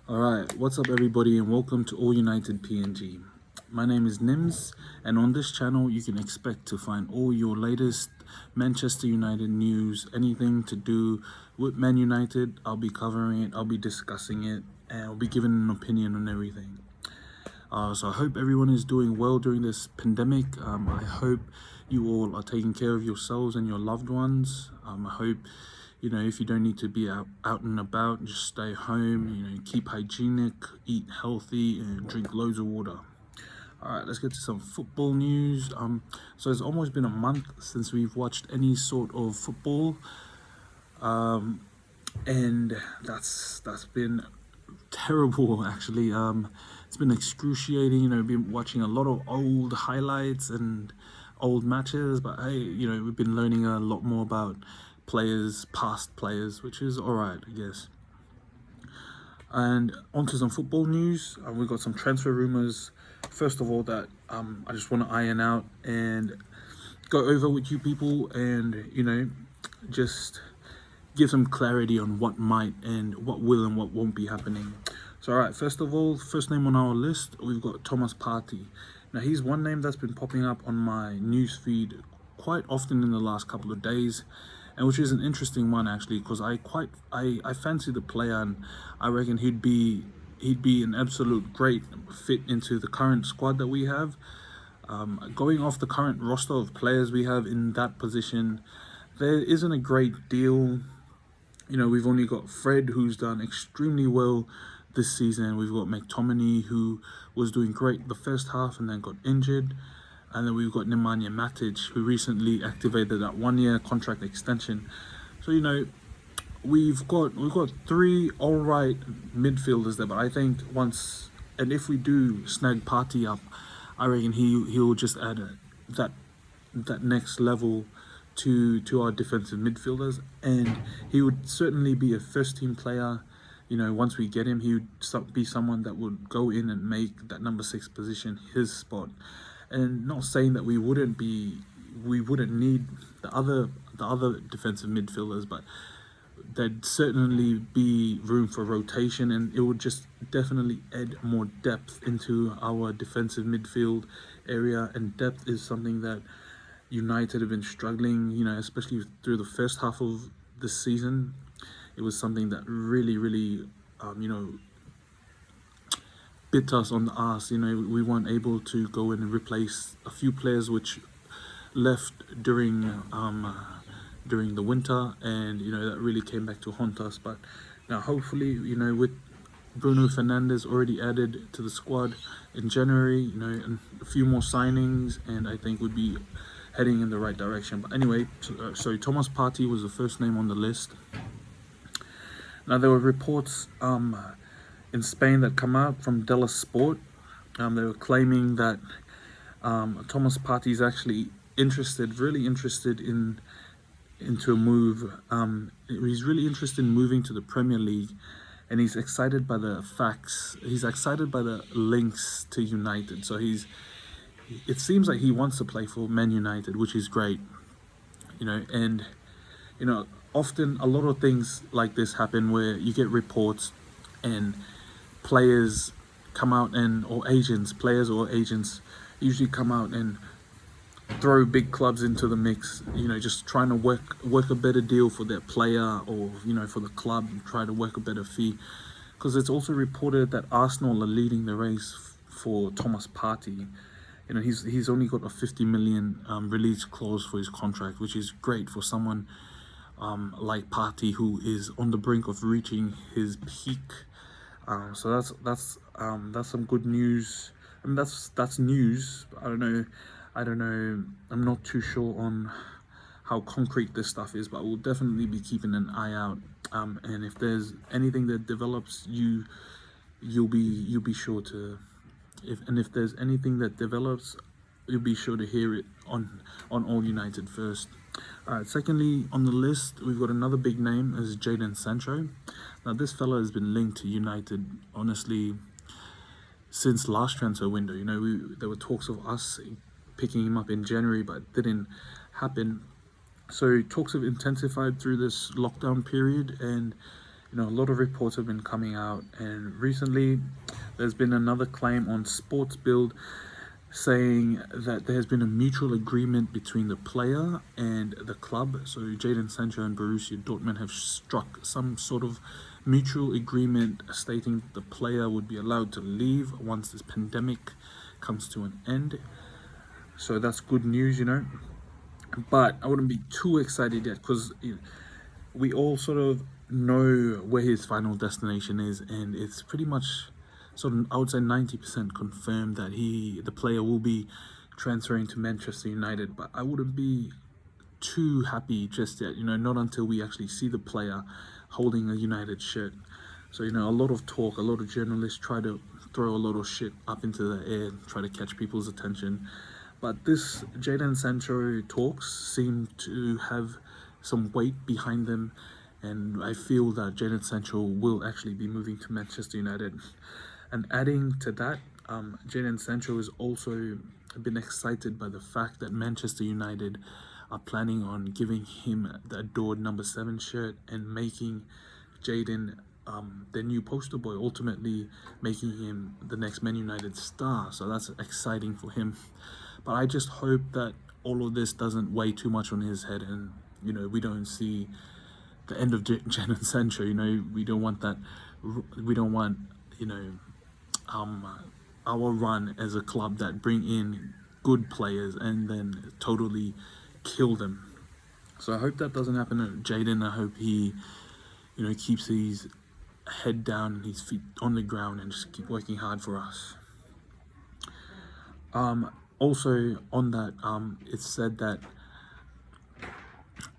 Alright, what's up everybody and welcome to All United PNG. My name is Nims and on this channel you can expect to find all your latest Manchester United news, anything to do with Man United. I'll be covering it, I'll be discussing it, and I'll be giving an opinion on everything. So I hope everyone is doing well during this pandemic. I hope you all are taking care of yourselves and your loved ones. I hope, if you don't need to be out and about, just stay home, keep hygienic, eat healthy, and drink loads of water. All right, let's get to some football news. So it's almost been a month since we've watched any sort of football. And that's been terrible actually. It's been excruciating, been watching a lot of old highlights and old matches, but hey, we've been learning a lot more about past players, which is all right, I guess. And onto some football news. We've got some transfer rumors first of all that I just want to iron out and go over with you people, and just give some clarity on what might and what will and what won't be happening. So, all right, first of all, first name on our list, we've got Thomas Partey. Now, he's one name that's been popping up on my news feed quite often in the last couple of days, and which is an interesting one actually, because I fancy the player, and I reckon he'd be an absolute great fit into the current squad that we have. Going off the current roster of players we have in that position, there isn't a great deal. We've only got Fred, who's done extremely well this season. We've got McTominay, who was doing great the first half and then got injured. And then we've got Nemanja Matic, who recently activated that 1-year contract extension. So, we've got three all right midfielders there, but I think if we do snag Partey up, I reckon he'll just add that next level to our defensive midfielders, and he would certainly be a first team player. Once we get him, he would be someone that would go in and make that number 6 position his spot. And not saying that we wouldn't need the other defensive midfielders, but there'd certainly be room for rotation, and it would just definitely add more depth into our defensive midfield area. And depth is something that United have been struggling, especially through the first half of this season. It was something that really, really, bit us on the ass. We weren't able to go in and replace a few players which left during the winter, and that really came back to haunt us. But now, hopefully, with Bruno Fernandes already added to the squad in January, and a few more signings, and I think would be heading in the right direction. But anyway, so Thomas Partey was the first name on the list. Now, there were reports in Spain that come out from Della Sport. They were claiming that Thomas Partey is actually really interested into a move. He's really interested in moving to the Premier League, and he's excited by the facts. He's excited by the links to United. So it seems like he wants to play for Man United, which is great. And often a lot of things like this happen where you get reports and players come out players or agents usually come out and throw big clubs into the mix, just trying to work a better deal for their player, or for the club, and try to work a better fee. Because it's also reported that Arsenal are leading the race for Thomas Partey. He's only got a 50 million release clause for his contract, which is great for someone like Partey, who is on the brink of reaching his peak. So that's some good news. I mean, that's news. I don't know. I'm not too sure on how concrete this stuff is, but we'll definitely be keeping an eye out. And if there's anything that develops, you'll be sure to. If there's anything that develops, you'll be sure to hear it on All United first. All right. Secondly, on the list, we've got another big name as Jadon Sancho. Now, this fella has been linked to United, honestly, since last transfer window. There were talks of us picking him up in January, but it didn't happen. So talks have intensified through this lockdown period, and You know, a lot of reports have been coming out, and recently there's been another claim on Sports Build saying that there has been a mutual agreement between the player and the club. So Jadon Sancho and Borussia Dortmund have struck some sort of mutual agreement stating that the player would be allowed to leave once this pandemic comes to an end. So that's good news, you know. But I wouldn't be too excited yet, because we all sort of know where his final destination is, and it's pretty much sort of, I would say 90% confirmed that the player will be transferring to Manchester United. But I wouldn't be too happy just yet, you know, not until we actually see the player holding a United shirt. So, you know, a lot of talk, a lot of journalists try to throw a lot of shit up into the air, try to catch people's attention. But this Jadon Sancho talks seem to have some weight behind them, and I feel that Jadon Sancho will actually be moving to Manchester United. And adding to that, Jadon Sancho has also been excited by the fact that Manchester United are planning on giving him the adored number 7 shirt and making Jadon their new poster boy, ultimately making him the next Man United star. So that's exciting for him. But I just hope that all of this doesn't weigh too much on his head, and, you know, we don't see the end of Jadon Sancho. You know, we don't want that. We don't want, you know, our run as a club that bring in good players and then totally kill them. So I hope that doesn't happen to Jadon. I hope he, you know, keeps his head down and his feet on the ground and just keep working hard for us. Also on that, it's said that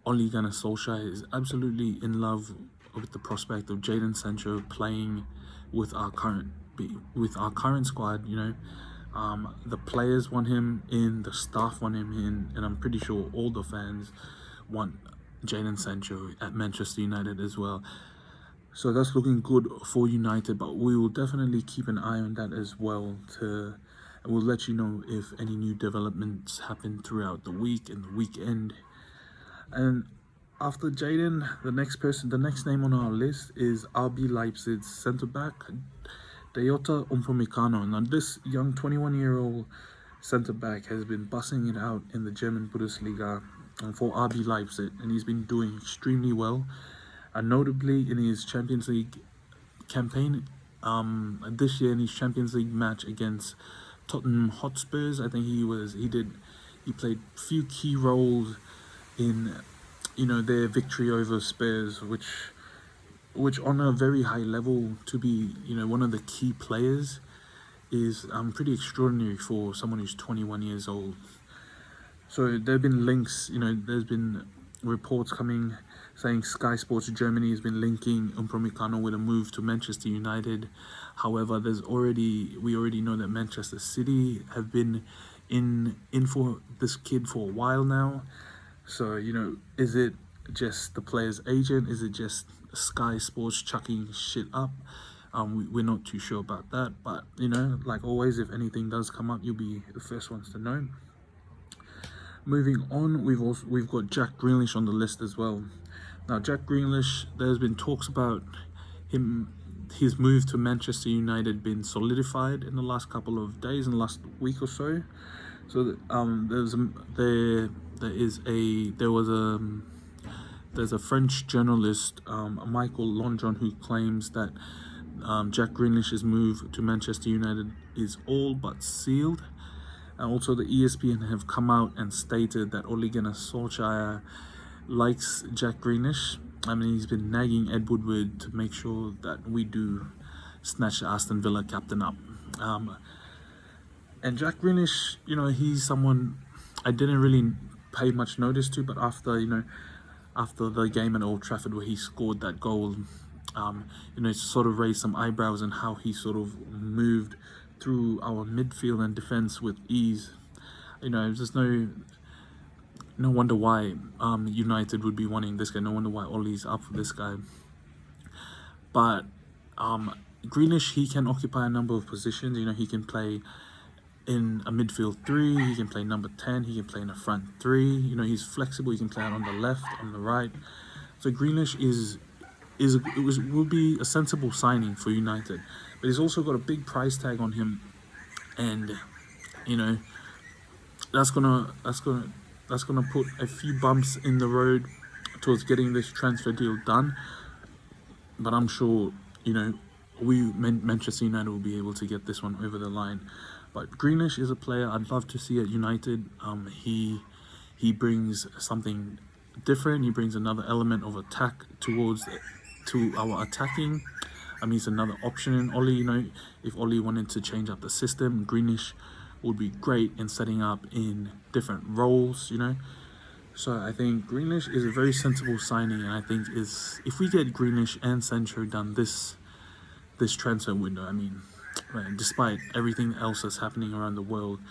Ole Gunnar Solskjaer is absolutely in love with the prospect of Jadon Sancho playing with our current squad. You know, the players want him in, the staff want him in, and I'm pretty sure all the fans want Jadon Sancho at Manchester United as well. So that's looking good for United, but we will definitely keep an eye on that as well. And we'll let you know if any new developments happen throughout the week and the weekend. And after Jadon, the next name on our list is RB Leipzig's centre-back, Dayota Upamecano. Now, this young 21-year-old centre-back has been busting it out in the German Bundesliga for RB Leipzig, and he's been doing extremely well. And notably in his Champions League campaign, this year in his Champions League match against Tottenham Hotspurs, I think he played a few key roles in, you know, their victory over Spurs, which on a very high level, to be, you know, one of the key players is pretty extraordinary for someone who's 21 years old. So there have been links, you know, there's been reports coming saying Sky Sports Germany has been linking Upamecano with a move to Manchester United. However, we already know that Manchester City have been in for this kid for a while now. So, you know, is it just the player's agent? Is it just Sky Sports chucking shit up? We're not too sure about that. But, you know, like always, if anything does come up, you'll be the first ones to know. Moving on, we've got Jack Grealish on the list as well. Now, Jack Grealish, there's been talks about his move to Manchester United being solidified in the last couple of days, in the last week or so. So there's a French journalist, Michael Londron, who claims that Jack Grealish's move to Manchester United is all but sealed. And also the ESPN have come out and stated that Ole Gunnar Solskjaer likes Jack Grealish. I mean, he's been nagging Ed Woodward to make sure that we do snatch the Aston Villa captain up. And Jack Grealish, you know, he's someone I didn't really pay much notice to, but after the game at Old Trafford where he scored that goal, you know, it sort of raised some eyebrows on how he sort of moved through our midfield and defense with ease. You know, there's no wonder why United would be wanting this guy. No wonder why Ole's up for this guy. But Grealish, he can occupy a number of positions. You know, he can play in a midfield 3, he can play number 10, he can play in a front 3. You know, he's flexible, he can play out on the left, on the right. So Grealish is will be a sensible signing for United, but he's also got a big price tag on him, and you know that's gonna put a few bumps in the road towards getting this transfer deal done. But I'm sure Manchester United will be able to get this one over the line. But Greenish is a player I'd love to see at United. He brings something different. He brings another element of attack to our attacking. He's another option in Oli. If Oli wanted to change up the system, Greenish would be great in setting up in different roles. So I think Greenish is a very sensible signing, and I think if we get Greenish and Sancho done this transfer window, despite everything else that's happening around the world,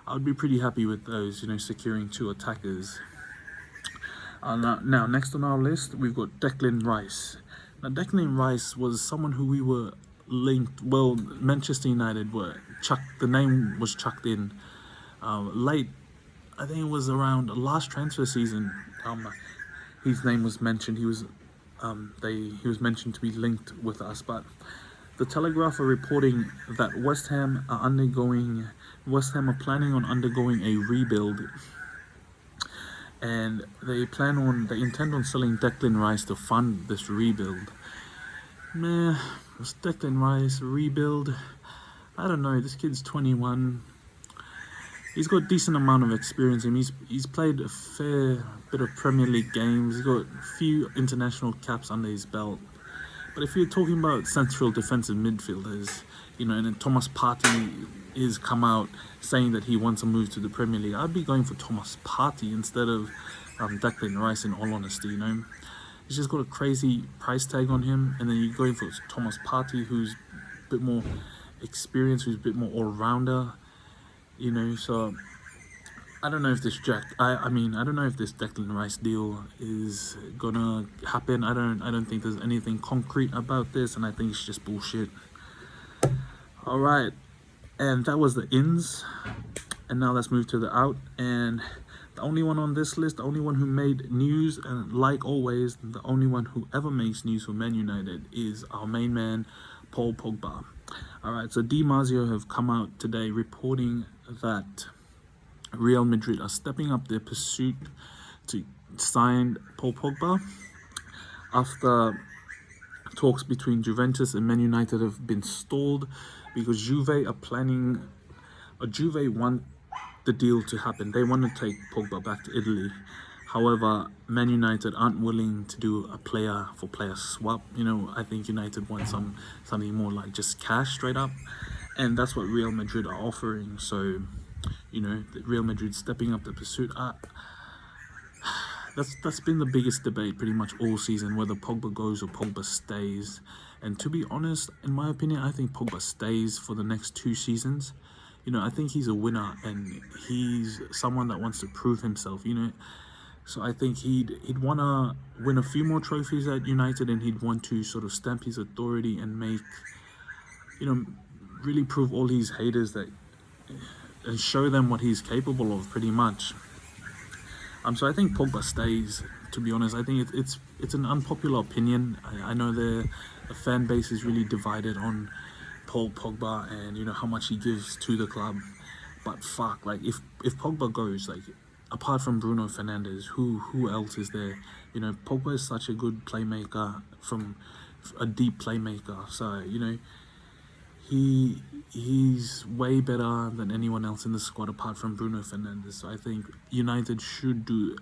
I would be pretty happy with those, securing 2 attackers. Now, next on our list, we've got Declan Rice. Now, Declan Rice was someone who we were linked, well, Manchester United the name was chucked in late. I think it was around the last transfer season. His name was mentioned. He was mentioned to be linked with us, but the Telegraph are reporting that West Ham are planning on undergoing a rebuild, and they intend on selling Declan Rice to fund this rebuild. Was Declan Rice rebuild? I don't know. This kid's 21. He's got a decent amount of experience. He's played a fair bit of Premier League games. He's got a few international caps under his belt. But if you're talking about central defensive midfielders, and then Thomas Partey is come out saying that he wants to move to the Premier League, I'd be going for Thomas Partey instead of Declan Rice, in all honesty. He's just got a crazy price tag on him, and then you're going for Thomas Partey, who's a bit more experienced, who's a bit more all-rounder. So I don't know if this I don't know if this Declan Rice deal is gonna happen. I don't think there's anything concrete about this, and I think it's just bullshit. All right, and that was the ins, and now let's move to the out. And the only one on this list, the only one who made news, and like always, the only one who ever makes news for Man United is our main man, Paul Pogba. All right, so Di Marzio have come out today reporting that Real Madrid are stepping up their pursuit to sign Paul Pogba after talks between Juventus and Man United have been stalled because Juve want the deal to happen. They want to take Pogba back to Italy. However, Man United aren't willing to do a player-for-player swap. I think United want something more like just cash straight up. And that's what Real Madrid are offering. So, Real Madrid stepping up the pursuit. That's been the biggest debate pretty much all season, whether Pogba goes or Pogba stays. And to be honest, in my opinion, I think Pogba stays for the next 2 seasons. I think he's a winner, and he's someone that wants to prove himself, So I think he'd want to win a few more trophies at United, and he'd want to sort of stamp his authority and make, really prove all these haters and show them what he's capable of, pretty much. So I think Pogba stays, to be honest. I think it's an unpopular opinion. I know the fan base is really divided on Paul Pogba and how much he gives to the club. But fuck, if Pogba goes, apart from Bruno Fernandes, who else is there? Pogba is such a good playmaker, from a deep playmaker. So he's way better than anyone else in the squad apart from Bruno Fernandes. So I think United should do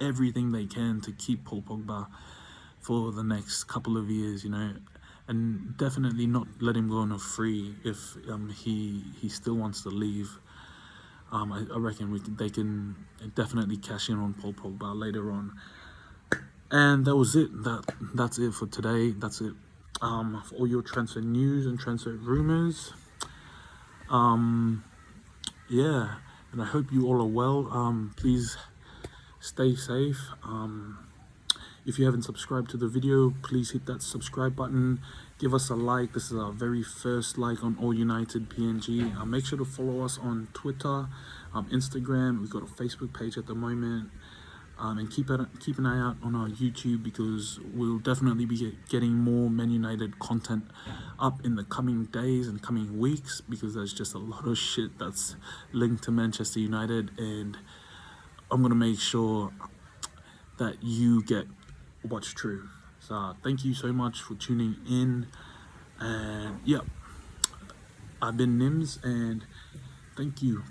everything they can to keep Paul Pogba for the next couple of years, and definitely not let him go on a free if he still wants to leave. I reckon they can definitely cash in on Paul Pogba later on. And that was it. That's it for today. That's it for all your transfer news and transfer rumors. Yeah, and I hope you all are well. Please stay safe. If you haven't subscribed to the video, please hit that subscribe button. Give us a like. This is our very first like on All United PNG. Make sure to follow us on Twitter, Instagram. We've got a Facebook page at the moment. And keep an eye out on our YouTube, because we'll definitely be getting more Man United content up in the coming days and coming weeks, because there's just a lot of shit that's linked to Manchester United, and I'm gonna make sure that you get what's true. So thank you so much for tuning in, and yeah, I've been Nims, and thank you.